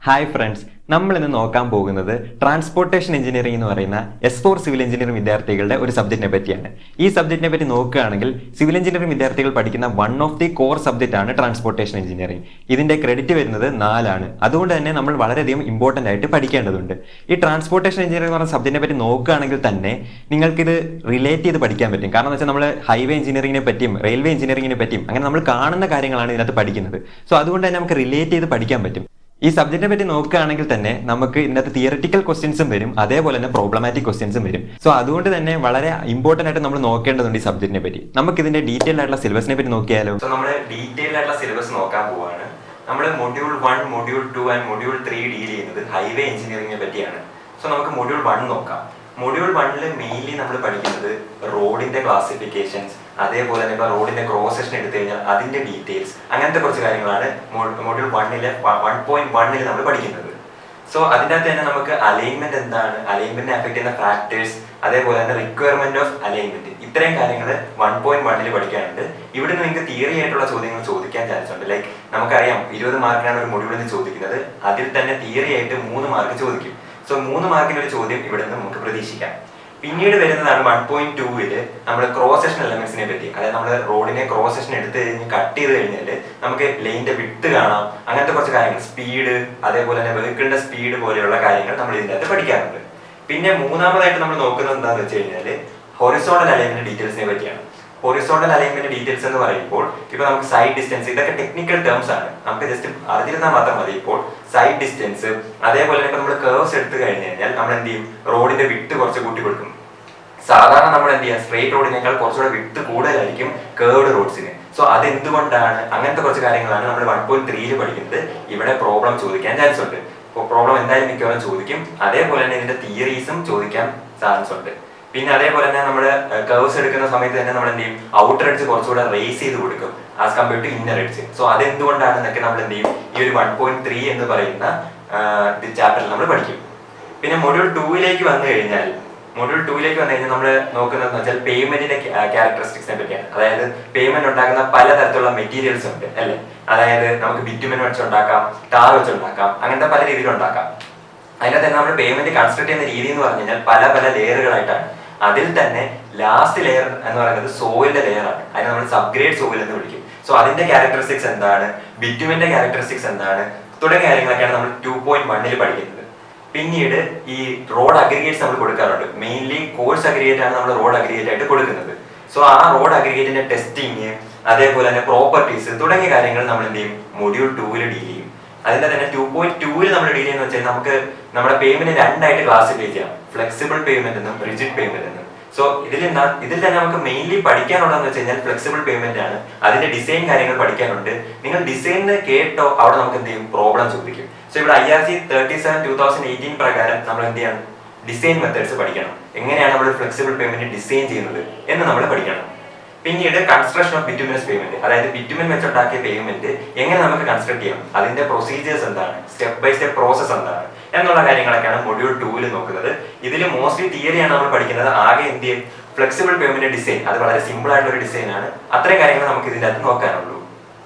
Hi friends, നമ്മൾ ഇന്ന് നോക്കാൻ പോകുന്നത് ട്രാൻസ്പോർട്ടേഷൻ എഞ്ചിനീയറിംഗ് എന്ന് പറയുന്ന S4 സിവിൽ എഞ്ചിനീയറിംഗ് വിദ്യാർത്ഥികളുടെ ഒരു സബ്ജക്റ്റിനെ പറ്റിയാണ്. ഈ സബ്ജക്റ്റിനെ പറ്റി നോക്കുകയാണെങ്കിൽ സിവിൽ എഞ്ചിനീയറിംഗ് വിദ്യാർത്ഥികൾ പഠിക്കുന്ന one of the core subject ആണ് ട്രാൻസ്പോർട്ടേഷൻ എഞ്ചിനീയറിംഗ്. ഇതിന്റെ ക്രെഡിറ്റ് വരുന്നത് 4 ആണ്. അതുകൊണ്ട് തന്നെ നമ്മൾ വളരെയധികം ഇമ്പോർട്ടൻ്റ് ആയിട്ട് പഠിക്കേണ്ടതുണ്ട്. ഈ ട്രാൻസ്പോർട്ടേഷൻ എഞ്ചിനീയറിംഗ് എന്ന് പറയുന്ന സബ്ജക്റ്റിനെ പറ്റി നോക്കുകയാണെങ്കിൽ തന്നെ നിങ്ങൾക്കിത് റിലേറ്റ് ചെയ്ത് പഠിക്കാൻ പറ്റും. കാരണം എന്ന് വെച്ചാൽ നമ്മൾ ഹൈവേ എഞ്ചിനീയറിംഗിനെ പറ്റിയും റെയിൽവേ എഞ്ചിനീയറിംഗിനെ പറ്റിയും അങ്ങനെ നമ്മൾ കാണുന്ന കാര്യങ്ങളാണ് ഇതിനകത്ത് പഠിക്കുന്നത്. സോ അതുകൊണ്ട് തന്നെ നമുക്ക് റിലേറ്റ് ചെയ്ത് പഠിക്കാൻ പറ്റും. ഈ സബ്ജക്റ്റിനെ പറ്റി നോക്കുകയാണെങ്കിൽ തന്നെ നമുക്ക് ഇതിനകത്ത് തിയറിറ്റിക്കൽ ക്വസ്റ്റ്യൻസും വരും, അതേപോലെ തന്നെ പ്രോബ്ലമാറ്റിക് ക്വസ്റ്റ്യൻസും വരും. സോ അതുകൊണ്ട് തന്നെ വളരെ ഇമ്പോർട്ടൻ്റ് ആയിട്ട് നമ്മൾ നോക്കേണ്ടതുണ്ട് ഈ സബ്ജക്റ്റിനെ പറ്റി. നമുക്ക് ഇതിന്റെ ഡീറ്റെയിൽ ആയിട്ടുള്ള സിലബസിനെ പറ്റി നോക്കിയാലോ. സോ നമ്മൾ ഡീറ്റെയിൽ ആയിട്ടുള്ള സിലബസ് നോക്കാൻ പോവാണ്. നമ്മൾ module 1, module 2 and module 3 deal ചെയ്യുന്നത് ഹൈവേ എഞ്ചിനീയറിംഗിനെ പറ്റിയാണ്. സോ നമുക്ക് മൊഡ്യൂൾ 1 നോക്കാം. മൊഡ്യൂൾ 1 മെയിൻലി നമ്മൾ പഠിക്കുന്നത് റോഡിന്റെ ക്ലാസിഫിക്കേഷൻസ്, അതേപോലെ തന്നെ ഇപ്പോൾ റോഡിന്റെ ക്രോസ് സെക്ഷൻ എടുത്തു കഴിഞ്ഞാൽ അതിന്റെ ഡീറ്റെയിൽസ്, അങ്ങനത്തെ കുറച്ച് കാര്യങ്ങളാണ് മൊഡ്യൂൾ 1-ലെ 1.1 നമ്മൾ പഠിക്കുന്നത്. സോ അതിൻ്റെ അകത്ത് തന്നെ നമുക്ക് അലൈൻമെന്റ് എന്താണ്, അലൈൻമെന്റിനെ അഫക്ട് ചെയ്യുന്ന ഫാക്ടേഴ്സ്, അതേപോലെ തന്നെ റിക്വയർമെന്റ് ഓഫ് അലൈൻമെന്റ്, ഇത്രയും കാര്യങ്ങൾ 1.1 പഠിക്കാനുണ്ട്. ഇവിടെ നിന്ന് നിങ്ങൾക്ക് തിയറി ആയിട്ടുള്ള ചോദ്യങ്ങൾ ചോദിക്കാൻ ചാൻസ് ഉണ്ട്. ലൈക്ക് നമുക്കറിയാം 20 മാർക്കിനാണ് ഒരു മൊഡ്യൂളിൽ നിന്ന് ചോദിക്കുന്നത്. അതിൽ തന്നെ തിയറി ആയിട്ട് 3 മാർക്ക് ചോദിക്കും. സോ 3 മാർക്കിന് ഒരു ചോദ്യം ഇവിടെ നിന്ന് നമുക്ക് പ്രതീക്ഷിക്കാം. പിന്നീട് വരുന്നതാണ് 1.2-ല് നമ്മൾ ക്രോസ് സെക്ഷൻ എലമെന്റ്സിനെ പറ്റി. അതായത് നമ്മൾ റോഡിനെ ക്രോസ് സെക്ഷൻ എടുത്ത് കഴിഞ്ഞ് കട്ട് ചെയ്ത് കഴിഞ്ഞാൽ നമുക്ക് ലൈനിന്റെ വിഡ്ത് കാണാം, അങ്ങനത്തെ കുറച്ച് കാര്യങ്ങൾ, സ്പീഡ്, അതേപോലെ തന്നെ വെഹിക്കിളിന്റെ സ്പീഡ് പോലെയുള്ള കാര്യങ്ങൾ നമ്മൾ ഇതിൻ്റെ അകത്ത് പഠിക്കാറുണ്ട്. പിന്നെ മൂന്നാമതായിട്ട് നമ്മൾ നോക്കുന്നത് എന്താണെന്ന് വെച്ച് കഴിഞ്ഞാൽ ഹൊറിസോണ്ടൽ അലൈൻമെന്റ് ഡീറ്റെയിൽസിനെ പറ്റിയാണ്. ഹൊറിസോണ്ടൽ അലൈൻമെന്റ് ഡീറ്റെയിൽസ് എന്ന് പറയുമ്പോൾ ഇപ്പൊ നമുക്ക് സൈഡ് ഡിസ്റ്റൻസ്, ഇതൊക്കെ ടെക്നിക്കൽ ടേംസ് ആണ്, നമുക്ക് ജസ്റ്റ് അറിഞ്ഞിരുന്നാൽ മാത്രം മതി. ഇപ്പോൾ സൈഡ് ഡിസ്റ്റൻസ്, അതേപോലെ തന്നെ ഇപ്പൊ നമ്മൾ കേർവ്സ് എടുത്തു കഴിഞ്ഞു കഴിഞ്ഞാൽ നമ്മൾ എന്ത് ചെയ്യും, റോഡിന്റെ വിഡ്ത് കുറച്ച് കൂട്ടി കൊടുക്കും. സാധാരണ നമ്മൾ എന്ത് ചെയ്യാം, സ്ട്രേറ്റ് റോഡിനേക്കാൾ കുറച്ചുകൂടെ വിഡ്ത് കൂടുതലായിരിക്കും കേർവ്ഡ് റോഡ്സിന്. സോ അതെന്തുകൊണ്ടാണ്, അങ്ങനത്തെ കുറച്ച് കാര്യങ്ങളാണ് നമ്മൾ 1.3-ല് പഠിക്കുന്നത്. ഇവിടെ പ്രോബ്ലം ചോദിക്കാൻ ചാൻസ് ഉണ്ട്. പ്രോബ്ലം എന്തായാലും മിക്കവാറും ചോദിക്കും. അതേപോലെ തന്നെ ഇതിന്റെ തിയറീസും ചോദിക്കാൻ ചാൻസ് ഉണ്ട്. പിന്നെ അതേപോലെ തന്നെ നമ്മൾ കർവ്സ് എടുക്കുന്ന സമയത്ത് തന്നെ നമ്മൾ എന്ത് ചെയ്യും, ഔട്ടർ എഡ്ജ് കുറച്ചുകൂടെ റേസ് ചെയ്ത് കൊടുക്കും as compared to inner edge. So അതെന്തുകൊണ്ടാണെന്നൊക്കെ നമ്മൾ എന്ത് ചെയ്യും, ഈ ഒരു 1.3 എന്ന് പറയുന്ന ചാപ്റ്ററിൽ നമ്മൾ പഠിക്കും. പിന്നെ മൊഡ്യൂൾ 2-ലേക്ക് വന്നു കഴിഞ്ഞാൽ നമ്മൾ നോക്കുന്നതെന്ന് വെച്ചാൽ പേയ്മെന്റിന്റെ ക്യാരക്ടറിസ്റ്റിക്സിനെ പറ്റിയാണ്. അതായത് പേയ്മെന്റ് ഉണ്ടാക്കുന്ന പലതരത്തിലുള്ള മെറ്റീരിയൽസ് ഉണ്ട് അല്ലേ. അതായത് നമുക്ക് ബിറ്റുമെൻ വെച്ചുണ്ടാക്കാം, ടാർ വെച്ചുണ്ടാക്കാം, അങ്ങനത്തെ പല രീതിയിൽ ഉണ്ടാക്കാം. അതിനകത്ത് തന്നെ നമ്മൾ പേയ്മെന്റ് കൺസ്ട്രക്ട് ചെയ്യുന്ന രീതി എന്ന് പറഞ്ഞു കഴിഞ്ഞാൽ പല പല ലെയറുകളായിട്ടാണ്. അതിൽ തന്നെ ലാസ്റ്റ് ലെയർ എന്ന് പറയുന്നത് സോയിലിന്റെ ലെയർ ആണ്. അതിനെ നമ്മൾ സബ്ഗ്രേഡ് സോയിൽ എന്ന് വിളിക്കും. സോ അതിന്റെ ക്യാരക്ടറിസ്റ്റിക്സ് എന്താണ്, ബിറ്റുമെന്റെ ക്യാരക്ടറിസ്റ്റിക്സ് എന്താണ്, തുടങ്ങിയ കാര്യങ്ങളൊക്കെയാണ് നമ്മൾ 2.1-ല് പഠിക്കുന്നത്. പിന്നീട് ഈ റോഡ് അഗ്രിഗേറ്റ്സ് നമ്മൾ കൊടുക്കാറുണ്ട്. മെയിൻലി കോഴ്സ് അഗ്രിഗേറ്റ് ആണ് നമ്മൾ റോഡ് അഗ്രിഗേറ്റ് ആയിട്ട് കൊടുക്കുന്നത്. സോ ആ റോഡ് അഗ്രിഗേറ്റിന്റെ ടെസ്റ്റിങ്, അതേപോലെ തന്നെ പ്രോപ്പർട്ടീസ് തുടങ്ങിയ കാര്യങ്ങൾ നമ്മൾ എന്ത് ചെയ്യും, മൊഡ്യൂൾ 2-ല് ഡീൽ ചെയ്യും. അതിന്റെ തന്നെ 2.2-ല് നമ്മൾ ഡീൽ ചെയ്യുന്ന വെച്ചാൽ നമുക്ക് നമ്മുടെ പേയ്മെന്റ് 2 ക്ലാസിഫൈ ചെയ്യാം, ഫ്ലെക്സിബിൾ പേയ്മെന്റ് എന്നും റിജിഡ് പേയ്മെന്റ് എന്നും. സോ ഇതിൽ തന്നെ നമുക്ക് മെയിൻലി പഠിക്കാനുള്ളതെന്ന് വെച്ച് കഴിഞ്ഞാൽ ഫ്ലെക്സിബിൾ പേയ്മെന്റ് ആണ്. അതിന്റെ ഡിസൈൻ കാര്യങ്ങൾ പഠിക്കാനുണ്ട്. നിങ്ങൾ ഡിസൈനിന് കേട്ടോ അവിടെ നമുക്ക് എന്ത് ചെയ്യും, പ്രോബ്ലം ചോദിക്കും. സോ ഇവിടെ IRC 37/2018 പ്രകാരം നമ്മൾ എന്ത് ചെയ്യണം, ഡിസൈൻ മെത്തേഡ്സ് പഠിക്കണം. എങ്ങനെയാണ് നമ്മൾ ഫ്ലെക്സിബിൾ പേയ്മെന്റ് ഡിസൈൻ ചെയ്യുന്നത് എന്ന് നമ്മൾ പഠിക്കണം. പിന്നീട് കൺസ്ട്രക്ഷൻ ഓഫ് ബിറ്റുമിനസ് പേയ്മെന്റ്, അതായത് ബിറ്റുമിൻ വെച്ചുണ്ടാക്കിയ പേയ്മെന്റ് എങ്ങനെ നമുക്ക് കൺസ്ട്രക്ട് ചെയ്യാം, അതിന്റെ പ്രൊസീജിയേഴ്സ് എന്താണ്, സ്റ്റെപ്പ് ബൈ സ്റ്റെപ്പ് പ്രോസസ് എന്താണ് എന്നുള്ള കാര്യങ്ങളൊക്കെയാണ് മൊഡ്യൂൾ 2-ല് നോക്കുന്നത്. ഇതിൽ മോസ്റ്റ്ലി തിയറിയാണ് നമ്മൾ പഠിക്കുന്നത്. ആകെ എന്ത് ചെയ്യും, ഫ്ലെക്സിബിൾ പേയ്മെന്റ് ഡിസൈൻ, അത് വളരെ സിമ്പിൾ ആയിട്ടുള്ള ഒരു ഡിസൈൻ ആണ്. അത്രയും കാര്യങ്ങൾ നമുക്ക് ഇതിൻ്റെ അകത്ത് നോക്കാനുള്ളൂ.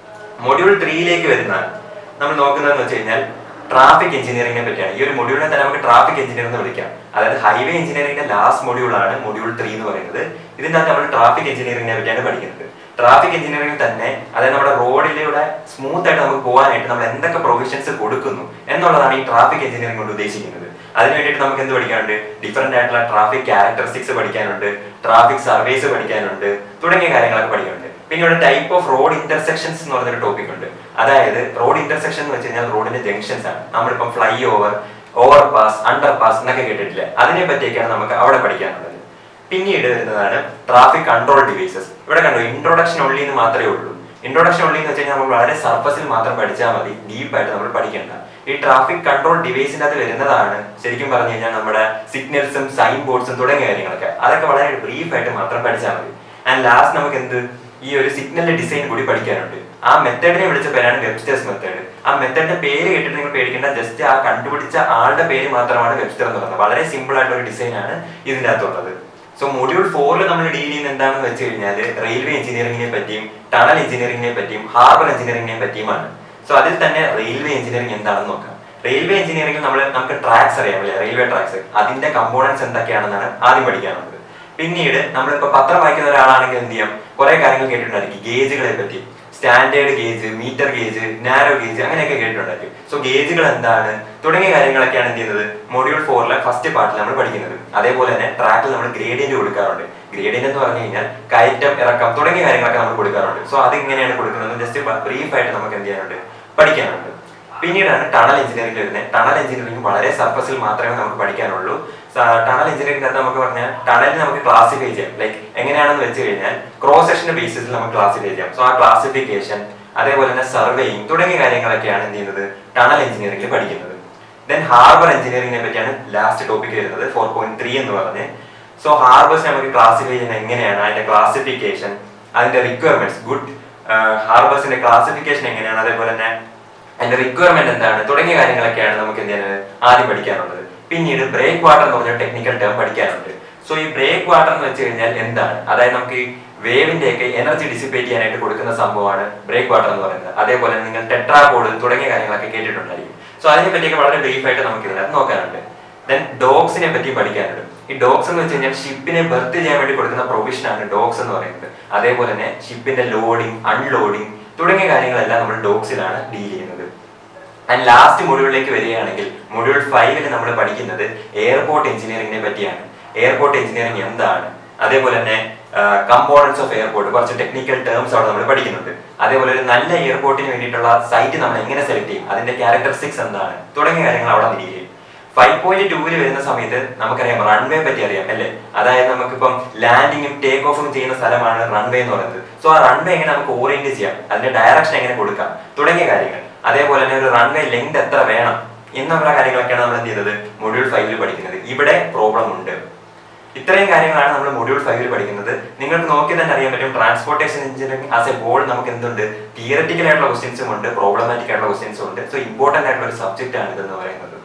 മൊഡ്യൂൾ 3-ലേക്ക് വരുന്നാൽ നമ്മൾ നോക്കുന്നതെന്ന് വെച്ച് കഴിഞ്ഞാൽ ട്രാഫിക് എഞ്ചിനീയറിംഗിനെ പറ്റിയാണ്. ഈ ഒരു മൊഡ്യൂളിനെ തന്നെ നമുക്ക് ട്രാഫിക് എഞ്ചിനീയറിംഗ് എന്ന് വിളിക്കാം. അതായത് ഹൈവേ എഞ്ചിനീയറിംഗിന്റെ ലാസ്റ്റ് മൊഡ്യൂളാണ് മൊഡ്യൂൾ 3 എന്ന് പറയുന്നത്. ഇതിൻ്റെ അകത്ത് നമ്മൾ ട്രാഫിക് എഞ്ചിനീയറിംഗിനെ പറ്റിയാണ് പഠിക്കുന്നത്. ട്രാഫിക് എഞ്ചിനീയറിംഗ് തന്നെ അതായത് നമ്മുടെ റോഡിലൂടെ സ്മൂത്ത് ആയിട്ട് നമുക്ക് പോകാനായിട്ട് നമ്മൾ എന്തൊക്കെ പ്രൊവിഷൻസ് കൊടുക്കുന്നു എന്നുള്ളതാണ് ഈ ട്രാഫിക് എഞ്ചിനീയറിംഗ് കൊണ്ട് ഉദ്ദേശിക്കുന്നത്. അതിന് വേണ്ടിയിട്ട് നമുക്ക് എന്ത് പഠിക്കാനുണ്ട്, ഡിഫറെന്റ് ആയിട്ടുള്ള ട്രാഫിക് ക്യാരക്ടറിസ്റ്റിക്സ് പഠിക്കാനുണ്ട്, ട്രാഫിക് സർവേസ് പഠിക്കാനുണ്ട്, തുടങ്ങിയ കാര്യങ്ങളൊക്കെ പഠിക്കാനുണ്ട്. പിന്നെ ഇവിടെ ടൈപ്പ് ഓഫ് റോഡ് ഇന്റർസെക്ഷൻസ് എന്ന് പറഞ്ഞൊരു ടോപ്പിക് ഉണ്ട്. അതായത് റോഡ് ഇന്റർസെക്ഷൻ എന്ന് വെച്ച് കഴിഞ്ഞാൽ റോഡിന്റെ ജംഗ്ഷൻസ് ആണ്. നമ്മളിപ്പം ഫ്ലൈ ഓവർ, ഓവർപാസ്, അണ്ടർപാസ് എന്നൊക്കെ കേട്ടിട്ടില്ലേ, അതിനെ പറ്റിയൊക്കെയാണ് നമുക്ക് അവിടെ പഠിക്കാനുള്ളത്. പിന്നീട് വരുന്നതാണ് ട്രാഫിക് കൺട്രോൾ ഡിവൈസസ്. ഇവിടെ കണ്ടോ, ഇൻട്രൊഡക്ഷൻ ഓൺലി എന്ന് മാത്രമേ ഉള്ളൂ. ഇൻട്രൊഡക്ഷൻ ഓൺലി എന്ന് വെച്ച് കഴിഞ്ഞാൽ നമ്മൾ വളരെ സർഫസിൽ മാത്രം പഠിച്ചാൽ മതി, ഡീപ്പായിട്ട് നമ്മൾ പഠിക്കേണ്ട. ഈ ട്രാഫിക് കൺട്രോൾ ഡിവൈസിന്റെ അകത്ത് വരുന്നതാണ് ശരിക്കും പറഞ്ഞു കഴിഞ്ഞാൽ നമ്മുടെ സിഗ്നൽസും സൈൻ ബോർഡ്സും തുടങ്ങിയ കാര്യങ്ങളൊക്കെ. അതൊക്കെ വളരെ ബ്രീഫായിട്ട് മാത്രം പഠിച്ചാൽ മതി. ആൻഡ് ലാസ്റ്റ് നമുക്ക് എന്ത്, ഈ ഒരു സിഗ്നലിന്റെ ഡിസൈൻ കൂടി പഠിക്കാനുണ്ട്. ആ മെത്തേഡിനെ വിളിച്ച പേരാണ് വെബ്സ്റ്റേഴ്സ് മെത്തേഡ്. ആ മെത്തേഡിന്റെ പേര് കേട്ടിട്ട് നിങ്ങൾ പേടിക്കേണ്ട, ജസ്റ്റ് ആ കണ്ടുപിടിച്ച ആളുടെ പേര് മാത്രമാണ് വെബ്സ്റ്റർ എന്ന് പറയുന്നത്. വളരെ സിമ്പിൾ ആയിട്ടുള്ള ഒരു ഡിസൈൻ ആണ് ഇതിൻ്റെ അകത്തുള്ളത്. സോ മൊഡ്യൂൾ 4-ല് നമ്മൾ ഡീൽ ചെയ്യുന്നത് എന്താണെന്ന് വെച്ച് കഴിഞ്ഞാൽ റെയിൽവേ എഞ്ചിനീയറിംഗിനെ പറ്റിയും ടണൽ എഞ്ചിനീയറിംഗിനെ പറ്റിയും ഹാർബർ എഞ്ചിനീയറിംഗിനെ പറ്റിയുമാണ്. സോ അതിൽ തന്നെ റെയിൽവേ എഞ്ചിനീയറിംഗ് എന്താണെന്ന് നോക്കാം. റെയിൽവേ എഞ്ചിനീയറിംഗിൽ നമുക്ക് ട്രാക്സ് അറിയാമല്ലേ, റെയിൽവേ ട്രാക്സ്, അതിന്റെ കമ്പോണൻസ് എന്തൊക്കെയാണെന്നാണ് ആദ്യം പഠിക്കാനുള്ളത്. പിന്നീട് നമ്മളിപ്പോ പത്രം വായിക്കുന്ന ഒരാളാണെങ്കിൽ എന്ത് ചെയ്യാം, കുറെ കാര്യങ്ങൾ കേട്ടിട്ടുണ്ടായിരിക്കും ഗേജുകളെ പറ്റി. Standard gauge, metre gauge, narrow gauge, അങ്ങനെയൊക്കെ കേട്ടിട്ടുണ്ടായിരിക്കും. സോ ഗേജുകൾ എന്താണ് തുടങ്ങിയ കാര്യങ്ങളൊക്കെയാണ് എന്ത് ചെയ്യുന്നത് മൊഡ്യൂൾ 4 ഫസ്റ്റ് പാർട്ടിൽ നമ്മൾ പഠിക്കുന്നത്. അതേപോലെ തന്നെ ട്രാക്കിൽ നമ്മൾ ഗ്രേഡിയന്റ് കൊടുക്കാറുണ്ട്. ഗ്രേഡിയന്റ് എന്ന് പറഞ്ഞു കഴിഞ്ഞാൽ കയറ്റം, ഇറക്കം തുടങ്ങിയ കാര്യങ്ങളൊക്കെ നമ്മൾ കൊടുക്കാറുണ്ട്. സോ അത് ഇങ്ങനെയാണ് കൊടുക്കുന്നത് ജസ്റ്റ് ബ്രീഫ് ആയിട്ട് നമുക്ക് എന്ത് ചെയ്യാനുണ്ട്, പഠിക്കാനുണ്ട്. പിന്നീടാണ് ടണൽ എഞ്ചിനീയറിംഗ് വരുന്നത്. ടണൽ എഞ്ചിനീയറിംഗ് വളരെ സർഫസിൽ മാത്രമേ നമുക്ക് പഠിക്കാനുള്ളൂ. ടണൽ എഞ്ചിനീയറിംഗ് അത് നമുക്ക് പറഞ്ഞാൽ ടണലിന് നമുക്ക് ക്ലാസിഫൈ ചെയ്യാം. ലൈക്ക് എങ്ങനെയാണെന്ന് വെച്ച് കഴിഞ്ഞാൽ ക്രോസ് സെക്ഷന്റെ ബേസിസിൽ നമുക്ക് ക്ലാസിഫൈ ചെയ്യാം. സോ ആ ക്ലാസിഫിക്കേഷൻ, അതേപോലെ തന്നെ സർവേയിങ് തുടങ്ങിയ കാര്യങ്ങളൊക്കെയാണ് എന്ത് ചെയ്യുന്നത് ടണൽ എഞ്ചിനീയറിംഗിൽ പഠിക്കുന്നത്. ദെൻ ഹാർബർ എഞ്ചിനീയറിംഗിനെ പറ്റിയാണ് ലാസ്റ്റ് ടോപ്പിക് വരുന്നത് 4.3 എന്ന് പറഞ്ഞ്. സോ ഹാർബേഴ്സ് നമുക്ക് ക്ലാസിഫൈ ചെയ്യുന്നത് എങ്ങനെയാണ്, അതിന്റെ ക്ലാസിഫിക്കേഷൻ, അതിന്റെ റിക്വയർമെന്റ്സ്, ഗുഡ് ഹാർബേഴ്സിന്റെ ക്ലാസിഫിക്കേഷൻ എങ്ങനെയാണ്, അതേപോലെ തന്നെ അതിന്റെ റിക്വയർമെന്റ് എന്താണ് തുടങ്ങിയ കാര്യങ്ങളൊക്കെയാണ് നമുക്ക് എന്ത് ചെയ്യുന്നത് ആദ്യം പഠിക്കാനുള്ളത്. പിന്നീട് ബ്രേക്ക് വാട്ടർ എന്ന് പറഞ്ഞ ടെക്നിക്കൽ ടേം പഠിക്കാനുണ്ട്. സോ ഈ ബ്രേക്ക് വാട്ടർ എന്ന് വെച്ച് കഴിഞ്ഞാൽ എന്താണ്, അതായത് നമുക്ക് ഈ വേവിന്റെ ഒക്കെ എനർജി ഡിസിപ്പേറ്റ് ചെയ്യാനായിട്ട് കൊടുക്കുന്ന സംഭവമാണ് ബ്രേക്ക് വാട്ടർ എന്ന് പറയുന്നത്. അതേപോലെ നിങ്ങൾ ടെട്രാപോഡ് തുടങ്ങിയ കാര്യങ്ങളൊക്കെ കേട്ടിട്ടുണ്ടായിരിക്കും. സോ അതിനെ പറ്റിയൊക്കെ വളരെ ബ്രീഫ് ആയിട്ട് നമുക്ക് ഇതിനകത്ത് നോക്കാനുണ്ട്. ദെൻ ഡോഗ്സിനെ പറ്റി പഠിക്കാനുണ്ട്. ഈ ഡോഗ്സ് എന്ന് വെച്ച് കഴിഞ്ഞാൽ ഷിപ്പിനെ ബർത്ത് ചെയ്യാൻ വേണ്ടി കൊടുക്കുന്ന പ്രൊവിഷൻ ആണ് ഡോഗ്സ് എന്ന് പറയുന്നത്. അതേപോലെ തന്നെ ഷിപ്പിന്റെ ലോഡിങ്, അൺലോഡിങ് തുടങ്ങിയ കാര്യങ്ങളെല്ലാം നമ്മൾ ഡോഗ്സിലാണ് ഡീൽ ചെയ്യുന്നത്. ആൻഡ് ലാസ്റ്റ് മൊഡ്യൂളിലേക്ക് വരികയാണെങ്കിൽ മൊഡ്യൂൾ 5 നമ്മൾ പഠിക്കുന്നത് എയർപോർട്ട് എഞ്ചിനീയറിംഗിനെ പറ്റിയാണ്. എയർപോർട്ട് എഞ്ചിനീയറിംഗ് എന്താണ്, അതേപോലെ തന്നെ കമ്പോണൻസ് ഓഫ് എയർപോർട്ട്, കുറച്ച് ടെക്നിക്കൽ ടേംസ് അവിടെ നമ്മൾ പഠിക്കുന്നുണ്ട്. അതേപോലെ ഒരു നല്ല എയർപോർട്ടിന് വേണ്ടിയിട്ടുള്ള സൈറ്റ് നമ്മൾ എങ്ങനെ സെലക്ട് ചെയ്യും, അതിന്റെ ക്യാരക്ടറിസ്റ്റിക്സ് എന്താണ് തുടങ്ങിയ കാര്യങ്ങൾ അവിടെ ഡീൽ ചെയ്യും. 5.2 വരുന്ന സമയത്ത് നമുക്കറിയാം റൺവേ പറ്റി അറിയാം അല്ലേ. അതായത് നമുക്കിപ്പം ലാൻഡിങ്ങും ടേക്ക് ഓഫും ചെയ്യുന്ന സ്ഥലമാണ് റൺവേ എന്ന് പറയുന്നത്. സോ ആ റൺവേ എങ്ങനെ നമുക്ക് ഓറിയന്റ് ചെയ്യാം, അതിന്റെ ഡയറക്ഷൻ എങ്ങനെ കൊടുക്കാം തുടങ്ങിയ കാര്യങ്ങൾ. അതേപോലെ തന്നെ ഒരു റൺവേ ലെങ്ത് എത്ര വേണം എന്നുള്ള കാര്യങ്ങളൊക്കെയാണ് നമ്മൾ എന്ത് ചെയ്യുന്നത് മൊഡ്യൂൾ 5 പഠിക്കുന്നത്. ഇവിടെ പ്രോബ്ലം ഉണ്ട്. ഇത്രയും കാര്യങ്ങളാണ് നമ്മൾ മൊഡ്യൂൾ 5 പഠിക്കുന്നത്. നിങ്ങൾക്ക് നോക്കി തന്നെ അറിയാൻ പറ്റും transportation engineering as a whole നമുക്ക് എന്തുണ്ട്, തിയററ്റിക്കൽ ആയിട്ടുള്ള ക്വസ്റ്റ്യൻസും ഉണ്ട്, പ്രോബ്ലമാറ്റിക് ആയിട്ടുള്ള ക്വസ്റ്റ്യൻസും ഉണ്ട്. സോ ഇമ്പോർട്ടന്റ് ആയിട്ടുള്ള ഒരു സബ്ജക്റ്റ് ആണ് ഇതെന്ന് പറയുന്നത്.